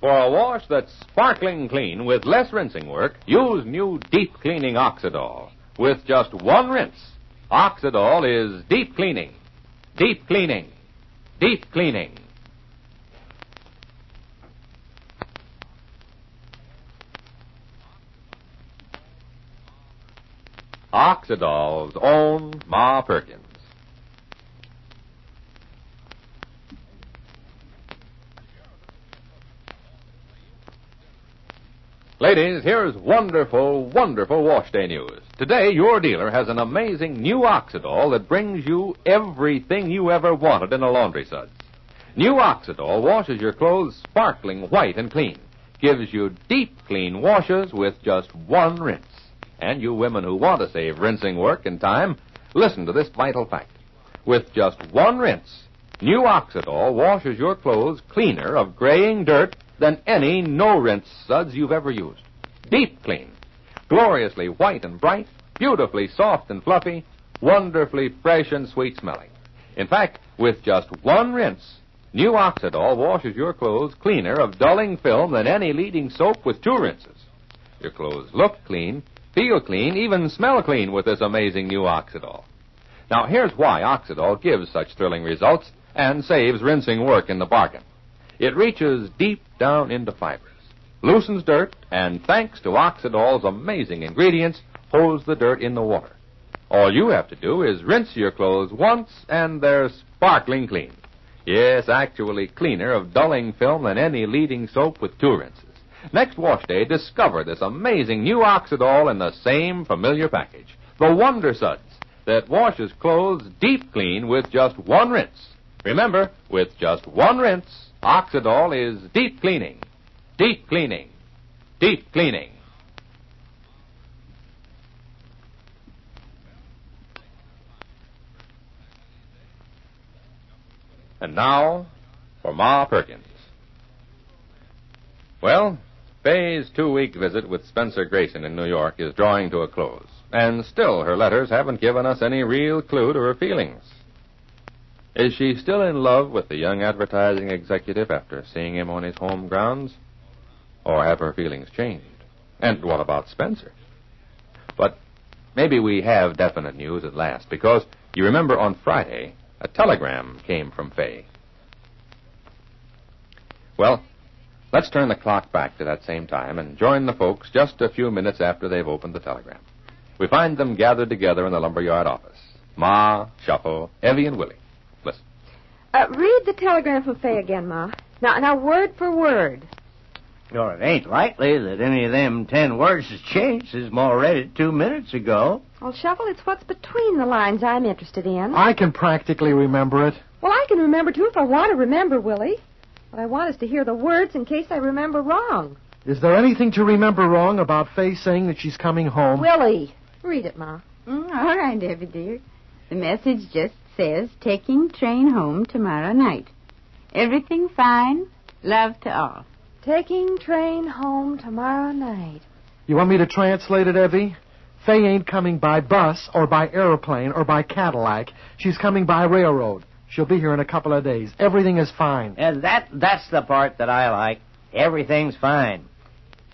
For a wash that's sparkling clean with less rinsing work, use new deep cleaning Oxidol. With just one rinse, Oxidol is deep cleaning. Deep cleaning. Deep cleaning. Oxidol's own Ma Perkins. Ladies, here's wonderful, wonderful wash day news. Today, your dealer has an amazing new Oxidol that brings you everything you ever wanted in a laundry suds. New Oxidol washes your clothes sparkling white and clean, gives you deep clean washes with just one rinse. And you women who want to save rinsing work and time, listen to this vital fact. With just one rinse, new Oxidol washes your clothes cleaner of graying dirt than any no-rinse suds you've ever used. Deep clean, gloriously white and bright, beautifully soft and fluffy, wonderfully fresh and sweet-smelling. In fact, with just one rinse, new Oxidol washes your clothes cleaner of dulling film than any leading soap with two rinses. Your clothes look clean, feel clean, even smell clean with this amazing new Oxidol. Now, here's why Oxidol gives such thrilling results and saves rinsing work in the bargain. It reaches deep down into fibers, loosens dirt, and thanks to Oxidol's amazing ingredients, holds the dirt in the water. All you have to do is rinse your clothes once, and they're sparkling clean. Yes, actually cleaner of dulling film than any leading soap with two rinses. Next wash day, discover this amazing new Oxidol in the same familiar package. The Wonder Suds that washes clothes deep clean with just one rinse. Remember, with just one rinse, Oxidol is deep cleaning. Deep cleaning. Deep cleaning. And now, for Ma Perkins. Well, Fay's 2-week visit with Spencer Grayson in New York is drawing to a close, and still her letters haven't given us any real clue to her feelings. Is she still in love with the young advertising executive after seeing him on his home grounds? Or have her feelings changed? And what about Spencer? But maybe we have definite news at last, because you remember on Friday, a telegram came from Fay. Well, let's turn the clock back to that same time and join the folks just a few minutes after they've opened the telegram. We find them gathered together in the lumberyard office. Ma, Shuffle, Evey, and Willie. Listen. Read the telegram from Fay again, Ma. Now, word for word. Well, it ain't likely that any of them 10 words has changed since Ma read it 2 minutes ago. Well, Shuffle, it's what's between the lines I'm interested in. I can practically remember it. Well, I can remember, too, if I want to remember, Willie. But I want us to hear the words in case I remember wrong. Is there anything to remember wrong about Fay saying that she's coming home? Willie, read it, Ma. All right, Evey, dear. The message just says, taking train home tomorrow night. Everything fine. Love to all. Taking train home tomorrow night. You want me to translate it, Evey? Fay ain't coming by bus or by airplane or by Cadillac. She's coming by railroad. She'll be here in a couple of days. Everything is fine. And that's the part that I like. Everything's fine.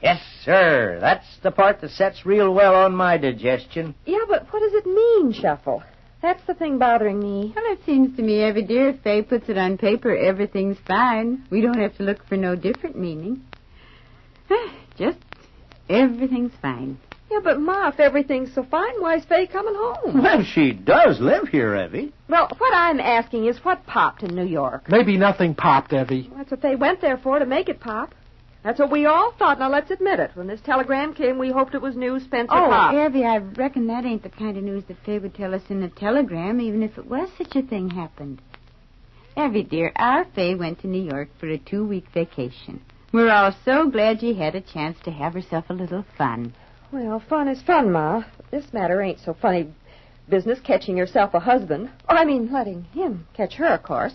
Yes, sir. That's the part that sets real well on my digestion. Yeah, but what does it mean, Shuffle? That's the thing bothering me. Well, it seems to me, Evey, dear, if Fay puts it on paper, everything's fine. We don't have to look for no different meaning. Just everything's fine. Yeah, but, Ma, if everything's so fine, why is Fay coming home? Well, she does live here, Evey. Well, what I'm asking is what popped in New York? Maybe nothing popped, Evey. That's what they went there for, to make it pop. That's what we all thought. Now, let's admit it. When this telegram came, we hoped it was news Spencer popped. Evey, I reckon that ain't the kind of news that Fay would tell us in a telegram, even if it was such a thing happened. Evey, dear, our Fay went to New York for a 2-week vacation. We're all so glad she had a chance to have herself a little fun. Well, fun is fun, Ma. This matter ain't so funny business catching yourself a husband. I mean, letting him catch her, of course.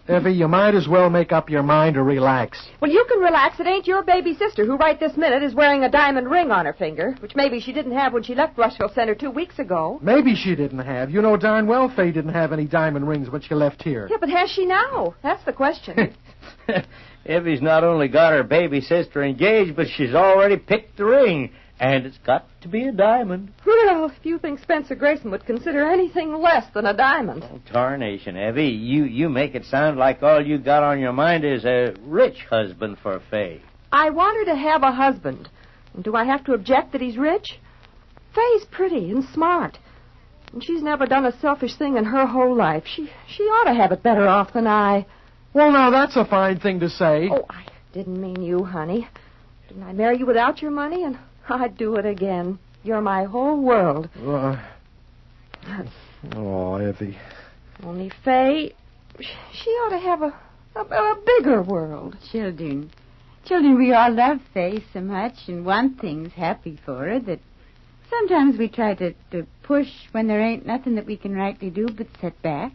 Evey, you might as well make up your mind to relax. Well, you can relax. It ain't your baby sister who right this minute is wearing a diamond ring on her finger, which maybe she didn't have when she left Rushville Center 2 weeks ago. Maybe she didn't have. You know darn well Fay didn't have any diamond rings when she left here. Yeah, but has she now? That's the question. Evie's not only got her baby sister engaged, but she's already picked the ring. And it's got to be a diamond. Well, if you think Spencer Grayson would consider anything less than a diamond. Oh, tarnation, Evie. You make it sound like all you got on your mind is a rich husband for Fay. I want her to have a husband. And do I have to object that he's rich? Fay's pretty and smart. And she's never done a selfish thing in her whole life. She ought to have it better off than I. Well, now, that's a fine thing to say. Oh, I didn't mean you, honey. Didn't I marry you without your money? And I'd do it again. You're my whole world. Evie. Only Fay, she ought to have a bigger world. Children, we all love Fay so much and want things happy for her that sometimes we try to push when there ain't nothing that we can rightly do but sit back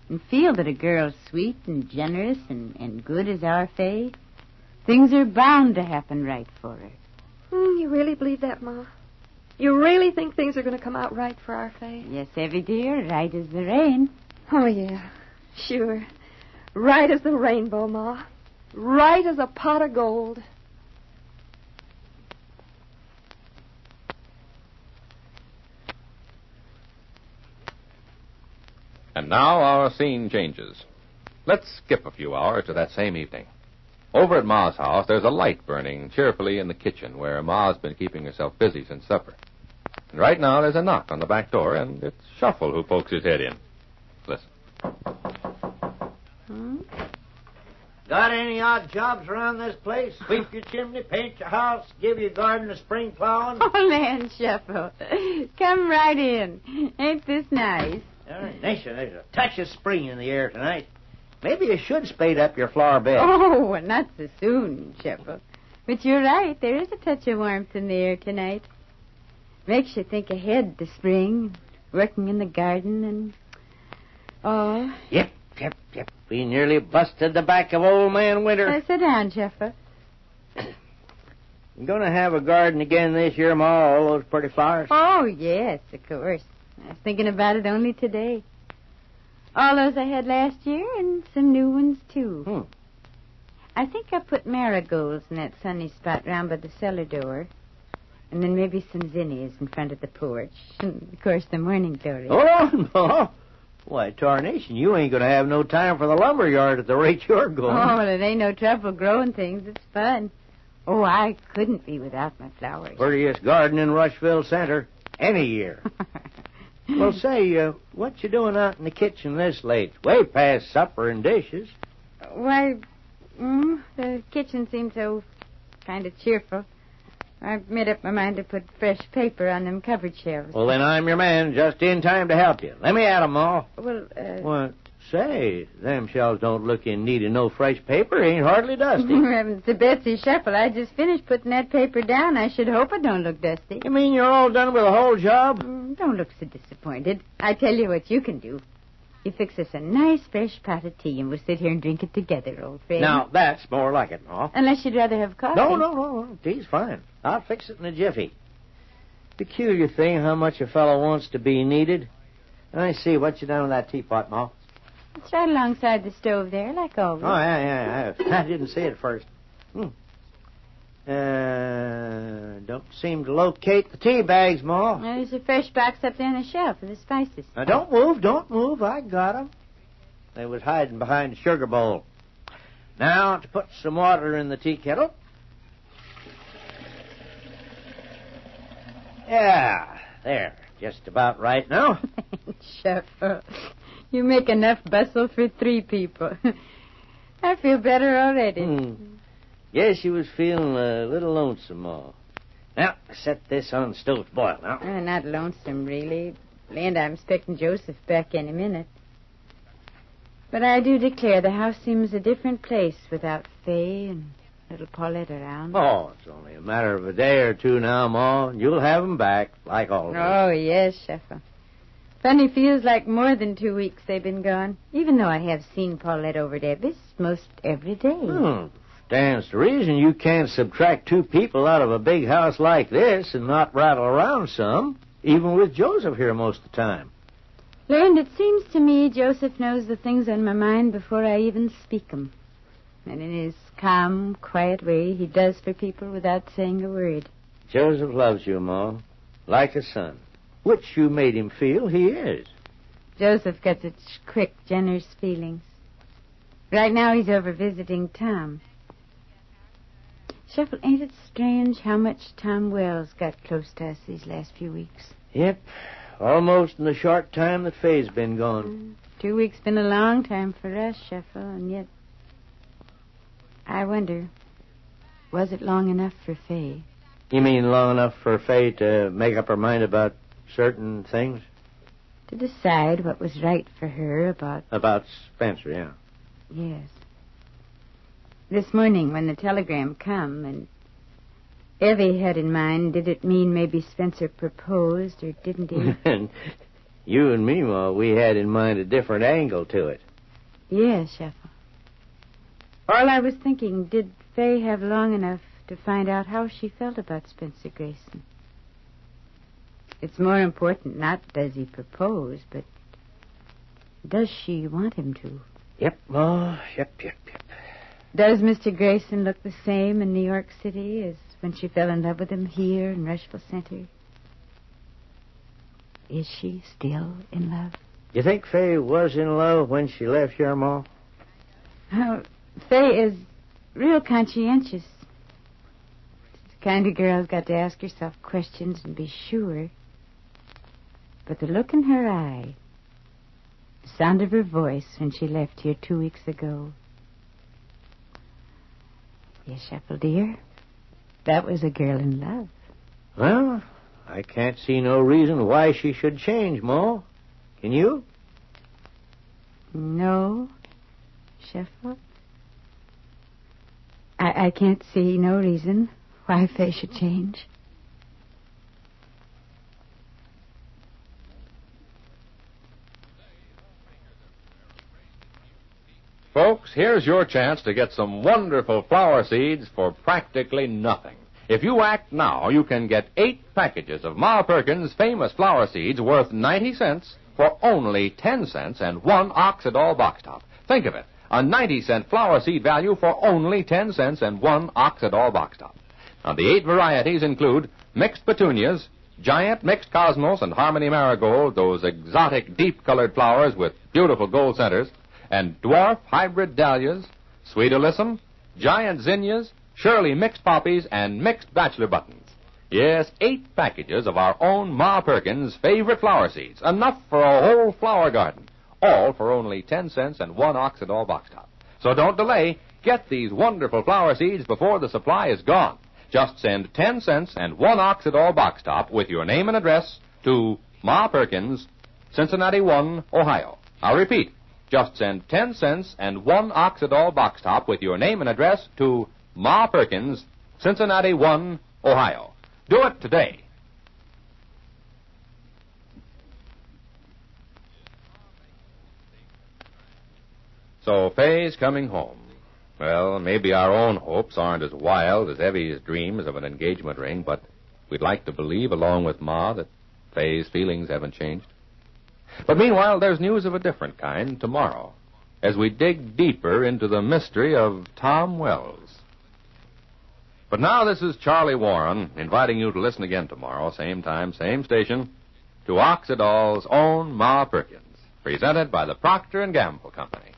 and feel that a girl sweet and generous and good as our Fay, things are bound to happen right for her. You really believe that, Ma? You really think things are going to come out right for our Fay? Yes, Evie, dear, right as the rain. Oh, yeah, sure. Right as the rainbow, Ma. Right as a pot of gold. And now our scene changes. Let's skip a few hours to that same evening. Over at Ma's house, there's a light burning cheerfully in the kitchen where Ma's been keeping herself busy since supper. And right now there's a knock on the back door, and it's Shuffle who pokes his head in. Listen. Got any odd jobs around this place? Sweep your chimney, paint your house, give your garden a spring plowing? Oh, land, Shuffle. Come right in. Ain't this nice? There's a touch of spring in the air tonight. Maybe you should spade up your flower bed. Oh, not so soon, Campbell. But you're right. There is a touch of warmth in the air tonight. Makes you think ahead to spring, working in the garden and... Oh. Yep. We nearly busted the back of old man Winter. Sit down, Jeffer. You going to have a garden again this year, Ma, all those pretty flowers? Oh, yes, of course. I was thinking about it only today. All those I had last year and some new ones, too. I think I put marigolds in that sunny spot round by the cellar door. And then maybe some zinnias in front of the porch. And, of course, the morning glory. Hold on, Ma. Why, tarnation, you ain't going to have no time for the lumber yard at the rate you're going. Oh, well, it ain't no trouble growing things. It's fun. Oh, I couldn't be without my flowers. Prettiest garden in Rushville Center any year. Well, say, what you doing out in the kitchen this late? Way past supper and dishes. Why, the kitchen seems so kind of cheerful. I've made up my mind to put fresh paper on them cupboard shelves. Well, then I'm your man, just in time to help you. Let me at 'em, Ma. Well, What? Say, them shelves don't look in need of no fresh paper. Ain't hardly dusty. Heavens to Betsy Shuffle, I just finished putting that paper down. I should hope it don't look dusty. You mean you're all done with the whole job? Don't look so disappointed. I tell you what you can do. You fix us a nice fresh pot of tea, and we'll sit here and drink it together, old friend. Now, that's more like it, Ma. Unless you'd rather have coffee. No. Tea's fine. I'll fix it in a jiffy. Peculiar thing how much a fellow wants to be needed. I see. What you done with that teapot, Ma? It's right alongside the stove there, like always. Oh, yeah. I didn't see it at first. Don't seem to locate the tea bags, Ma. There's a fresh box up there on the shelf for the spices. Now, don't move. I got 'em. They was hiding behind the sugar bowl. Now, to put some water in the tea kettle. Yeah, there. Just about right now. Shuffle. You make enough bustle for 3 people. I feel better already. Yes, you was feeling a little lonesome, Ma. Now, set this on the stove to boil now. Not lonesome, really. And I'm expecting Joseph back any minute. But I do declare the house seems a different place without Fay and little Paulette around. Oh, it's only a matter of a day or 2 now, Ma, and you'll have 'em back, like always. Oh, yes, Shuffle. Funny feels like more than 2 weeks they've been gone, even though I have seen Paulette over at Ebby's most every day. Stands to reason you can't subtract 2 people out of a big house like this and not rattle around some, even with Joseph here most of the time. Learned, it seems to me Joseph knows the things on my mind before I even speak 'em. And in his calm, quiet way, he does for people without saying a word. Joseph loves you, Ma, like a son, which you made him feel he is. Joseph gets such quick, generous feelings. Right now he's over visiting Tom. Shuffle, ain't it strange how much Tom Wells got close to us these last few weeks? Yep, almost in the short time that Fay's been gone. 2 weeks been a long time for us, Shuffle, and yet I wonder, was it long enough for Fay? You mean long enough for Fay to make up her mind about certain things? To decide what was right for her about... About Spencer, yeah. Yes. This morning when the telegram come and Evey had in mind, did it mean maybe Spencer proposed or didn't he? And you and me, Ma, we had in mind a different angle to it. Yes, Shuffle. All I was thinking, did Fay have long enough to find out how she felt about Spencer Grayson? It's more important not does he propose, but does she want him to? Yep, Ma, yep. Does Mr. Grayson look the same in New York City as when she fell in love with him here in Rushville Center? Is she still in love? You think Fay was in love when she left here, Ma? Oh, Fay is real conscientious. She's the kind of girl who's got to ask herself questions and be sure. But the look in her eye, the sound of her voice when she left here 2 weeks ago. Yes, Shuffle, dear, that was a girl in love. Well, I can't see no reason why she should change, Ma. Can you? No, Shuffle. I can't see no reason why Fay should change. Folks, here's your chance to get some wonderful flower seeds for practically nothing. If you act now, you can get 8 packages of Ma Perkins' famous flower seeds worth 90 cents for only 10 cents and 1 Oxidol box top. Think of it, a 90-cent flower seed value for only 10 cents and 1 Oxidol box top. Now, the 8 varieties include mixed petunias, giant mixed cosmos and harmony marigold, those exotic deep-colored flowers with beautiful gold centers, and dwarf hybrid dahlias, sweet alyssum, giant zinnias, Shirley mixed poppies, and mixed bachelor buttons. Yes, 8 packages of our own Ma Perkins' favorite flower seeds, enough for a whole flower garden, all for only 10 cents and 1 Oxidol box top. So don't delay. Get these wonderful flower seeds before the supply is gone. Just send 10 cents and 1 Oxidol box top with your name and address to Ma Perkins, Cincinnati 1, Ohio. I'll repeat. Just send 10 cents and 1 Oxidol box top with your name and address to Ma Perkins, Cincinnati 1, Ohio. Do it today. So Fay's coming home. Well, maybe our own hopes aren't as wild as Evey's dreams of an engagement ring, but we'd like to believe, along with Ma, that Fay's feelings haven't changed. But meanwhile, there's news of a different kind tomorrow, as we dig deeper into the mystery of Tom Wells. But now this is Charlie Warren, inviting you to listen again tomorrow, same time, same station, to Oxidol's own Ma Perkins, presented by the Procter & Gamble Company.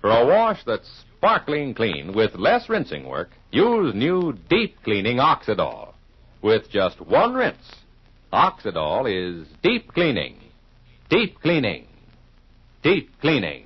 For a wash that's sparkling clean with less rinsing work, use new deep cleaning Oxidol. With just 1 rinse, Oxidol is deep cleaning, deep cleaning, deep cleaning.